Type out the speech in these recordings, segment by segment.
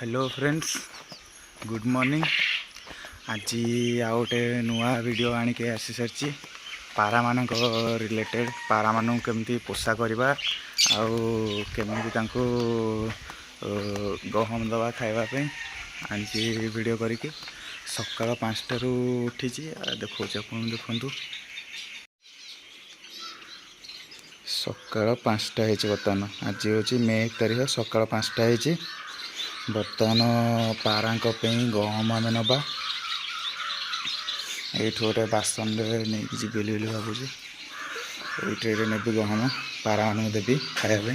Hello friends, good morning. आज आउ गोटे नुआ वीडियो आणिक आसी सारी पारा मान रिलेटेड पारा मान केमती पोषा करवा आमी गहम दवा खावाई आनी वीडियो करके सकाल 5टारू उठी देखा देखु सकाल 5टा बर्तमान आज हूँ मे 1 तारीख सकाल 5टा बर्तमान पारा गहम आम नवा ये गोटे बासन नहीं जी भावुँ ये ने गहम पारा मान देवी खायापी।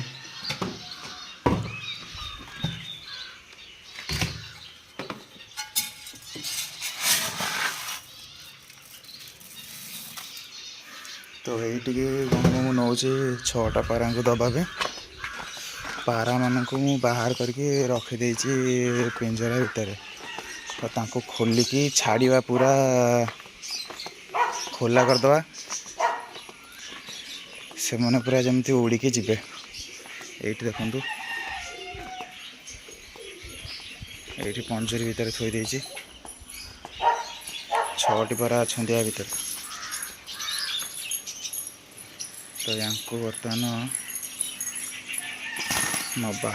तो ये गहम नौ 6टा पारा को दबापे पारा मान को बाहर करके रखीदे पिंजरा भितर तो खोलिकी छाड़वा पूरा खोला करदे से मैंने पूरा जमती उड़ीकी जीवे। ये देखु ये पंजरी भितर थोड़ी 6टी पारा अच्छा भितर तो या बर्तमान नवा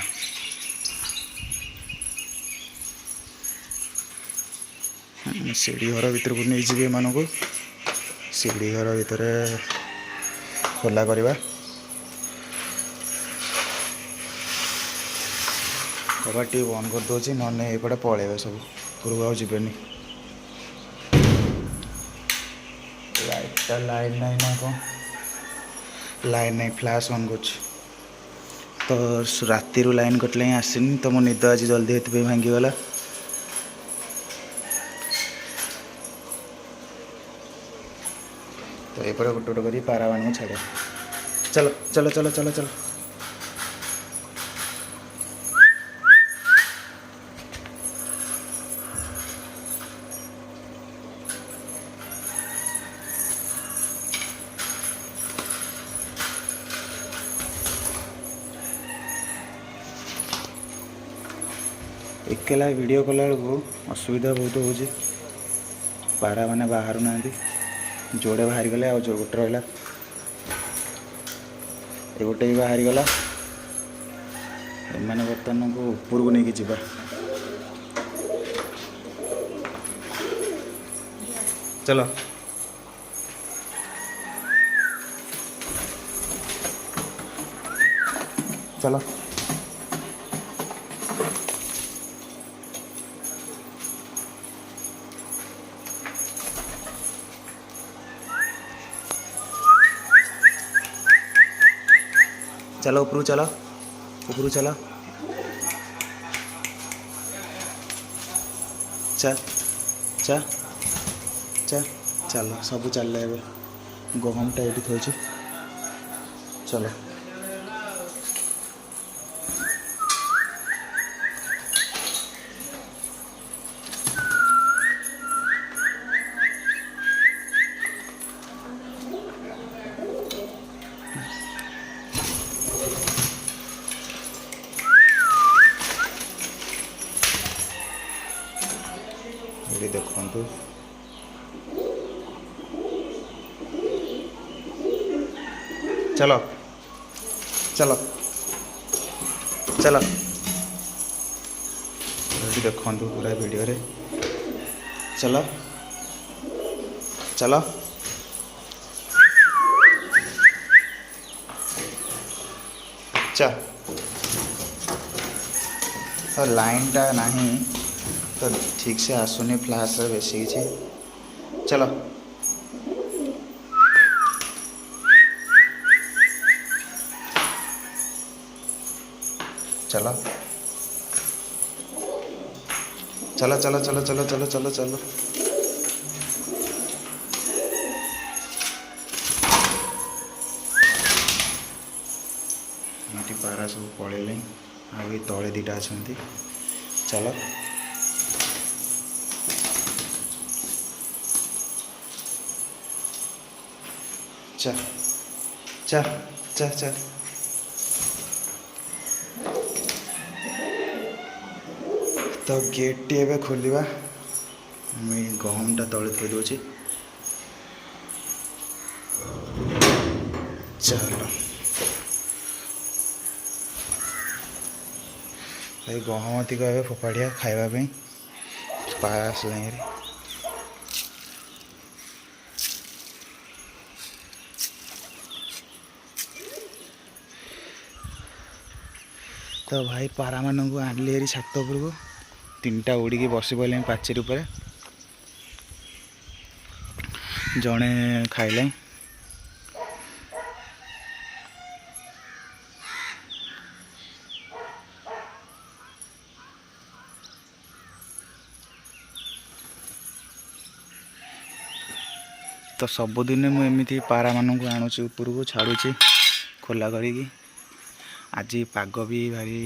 सीढ़ी घर भर को नहीं जी मान को सीढ़ी घर भितर खोला करवा कबाट टी बंद कर दूसरी ना ये पलैबे सब पूर्व आ जीवेनि लाइटा लाइन नहीं ना कौन लाइन नहीं फ्लैश ऑन कर तो राति लाइन कटले ही आसनी तो मो निद आज जल्दी ये भांगीगला। तो ये गोटे गोटे कर पारा मान छाड़ चलो चलो चलो चलो चलो एकला वीडियो कला बेलू असुविधा बहुत हो पारा मैंने बाहर ना जोड़े बाहरी गले आ जो गोटे रहा ये गोटे भी बाहरी गला मैंने बर्तमान को ऊपर को लेकिन जीवा चलो चलो चलो ऊपर चलो ऊपर चलो चा चा चा चलो सब चल गहमटा ये थोड़ी चलो ये देखु चलो चलो चलो ये देखु पूरा वीडियो रे चलो चलो चा तो लाइन टा नहीं तो ठीक से आसुनी फ्लैश बेसी किसी चलो चलो चलो चलो चलो चलो चलो चलो चलो ये पारा सब पलैले आ तले 2टा अच्छा चलो चा चा चा चा तो गेट टी एवं खोलिबा मुई गहमटा तले थई दूची चलो भाई गहमती को ए फोपाड़िया खाइबा पारा आसला तो भाई पारा मानू आनली हेरी छात उपरको 3टा उड़ी बसी पड़े पाचेरी उपर जड़े खाइला तो सबुदिन मुझे पारा मानू आणुची उपरको छाड़ुची खोला करी आज पाग भी भारी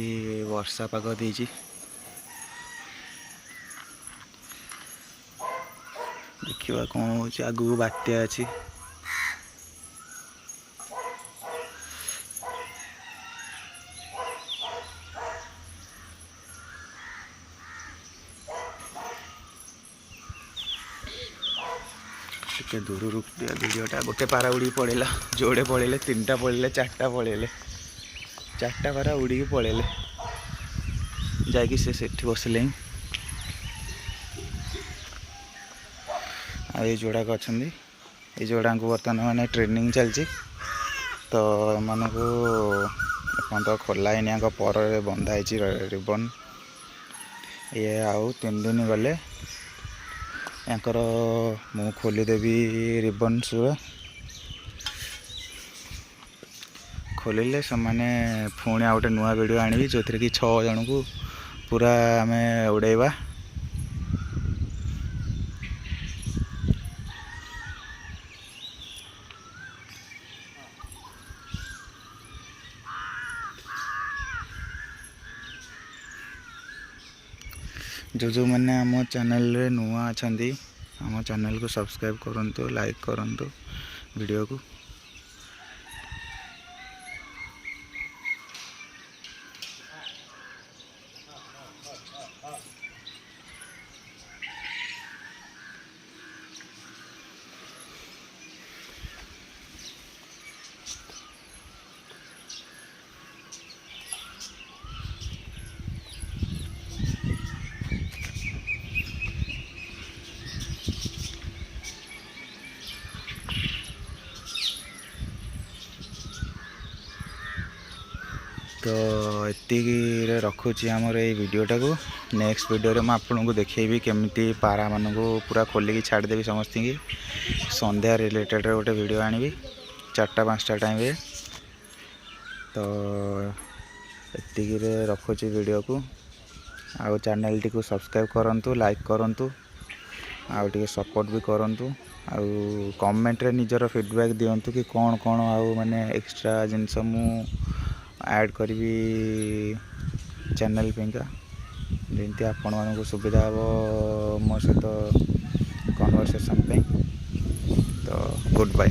वर्षा पाग देची देखा कौन हो आगू बात्या अच्छी टे दूर वीडियोटा गोटे पारा उड़ी पड़ेला जोड़े पड़े 3टा पड़े 4टा पड़े 4टा पारा उड़ी पड़े जाकि बसले ये जोड़ा अच्छा ये जोड़ा को बर्तमान मैंने ट्रेनिंग चलती तो मन को तो खोला है पर बंधाई रिबन ये आउ 3 दिन गले यांकर मु खोलीदेवी रिबन सुआ खोलिले से मैंने पुणी आ गए नुआ वीडियो आनी जो थी कि 6 जन को पूरा आम उड़ेबा जो मैंने आम चैनल रे नुआ अच्छा आम चैनल को सब्सक्राइब करंतु लाइक करंतु वीडियो को तो ये रखुची आमर ये वीडियोटा को नेक्स्ट वीडियो में आपन को देखेबी केमिति पारा मान को पूरा खोलिकी छाड़देवी समस्त की संध्या रिलेटेड गोटे वीडियो आनी 4टा-5टा टाइम रे तो ये रखुची वीडियो को आउ चैनल टी को सब्सक्राइब करंतु लाइक करंतु आउ टे सपोर्ट भी करंतु आउ कमेंट रे निजर फीडबैक दियंतु कि कौन कौन आउ माने एक्स्ट्रा जिनस मु ऐड करी चैनल पेंका जमी आपण मानक सुविधा हम मो सहित कन्वर्सेशन पे तो गुड बाय।